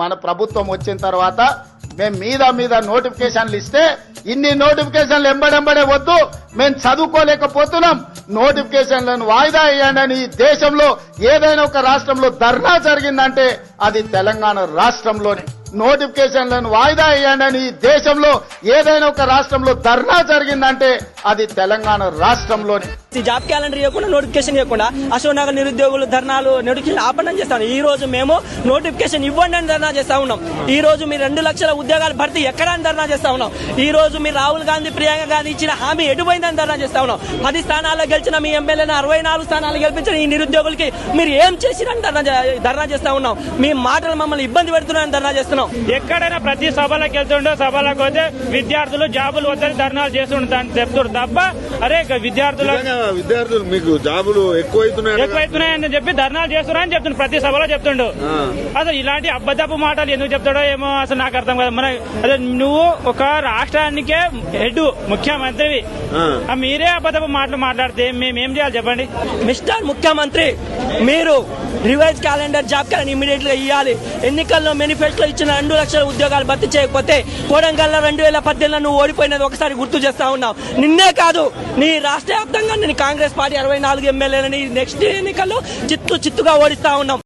మన ప్రభుత్వం వచ్చిన తర్వాత మేము మీద నోటిఫికేషన్లు ఇస్తే ఇన్ని నోటిఫికేషన్లు ఎంబడెంబడే వద్దు, మేము చదువుకోలేకపోతున్నాం, నోటిఫికేషన్లను వాయిదా వేయండి. ఈ దేశంలో ఏదైనా ఒక రాష్ట్రంలో ధర్నా జరిగిందంటే అది తెలంగాణ రాష్ట్రంలోనే. నోటిఫికేషన్లను వాయిదా వేయండి. ఈ దేశంలో ఏదైనా ఒక రాష్ట్రంలో ధర్నా జరిగిందంటే అది తెలంగాణ రాష్ట్రంలోనే. జాబ్ క్యాలెండర్ ఇవ్వకుండా నోటిఫికేషన్ ఇవ్వకుండా అశోక్ నగర్ నిరుద్యోగులు ధర్నాలు నోటిఫికేషన్ ఆపడం చేస్తాను. ఈ రోజు మేము నోటిఫికేషన్ ఇవ్వండి అని ధర్నా చేస్తా ఉన్నాం. ఈ రోజు మీరు 2 లక్షల ఉద్యోగాలు భర్తీ ఎక్కడ అని ధర్నా చేస్తా ఉన్నాం. ఈ రోజు మీరు రాహుల్ గాంధీ ప్రియాంక గాంధీ ఇచ్చిన హామీ ఎటుపోయిందని ధర్నా చేస్తా ఉన్నాం. 10 స్థానాల్లో గెలిచిన మీ ఎమ్మెల్యేని 64 స్థానాలు గెలిపించిన ఈ నిరుద్యోగులకి మీరు ఏం చేసిరని ధర్నా చేస్తా ఉన్నాం. మీ మాటలు మమ్మల్ని ఇబ్బంది పెడుతున్నారని ధర్నా చేస్తున్నాం. ఎక్కడైనా ప్రతి సభలకు వెళ్తుండో సభలకు పోతే విద్యార్థులు జాబులు వద్దని ధర్నాలు చేస్తుంటారని చెప్తారు తప్ప అరే విద్యార్థులు మీకు జాబులు ఎక్కువైతున్నాయని చెప్పి ధర్నాలు చేస్తున్నారని చెప్తుండ్రు. ప్రతి సభలో చెప్తుండు. అసలు ఇలాంటి అబద్ధపు మాటలు ఎందుకు చెప్తాడో ఏమో అసలు నాకు అర్థం కాదు. మన అదే నువ్వు ఒక రాష్ట్రానికే హెడ్ ముఖ్యమంత్రివి, మీరే అబద్ధపు మాటలు మాట్లాడితే మేమేం చేయాలి చెప్పండి. మిస్టర్ ముఖ్యమంత్రి, మీరు revise calendar job calendar immediate గా ఇవ్వాలి. ఎన్నికల్లో మేనిఫెస్టోలో ఇచ్చిన 2 లక్షల ఉద్యోగాలు భర్తీ చేయకపోతే కొడంగల్లో 2018 నువ్వు ఓడిపోయినది ఒకసారి గుర్తు చేస్తా ఉన్నావు. నిన్నే కాదు నీ రాష్ట్ర వ్యాప్తంగా నేను కాంగ్రెస్ పార్టీ 64 ఎమ్మెల్యేలని నెక్స్ట్ ఎన్నికల్లో చిత్తుగా ఓడిస్తా ఉన్నాం.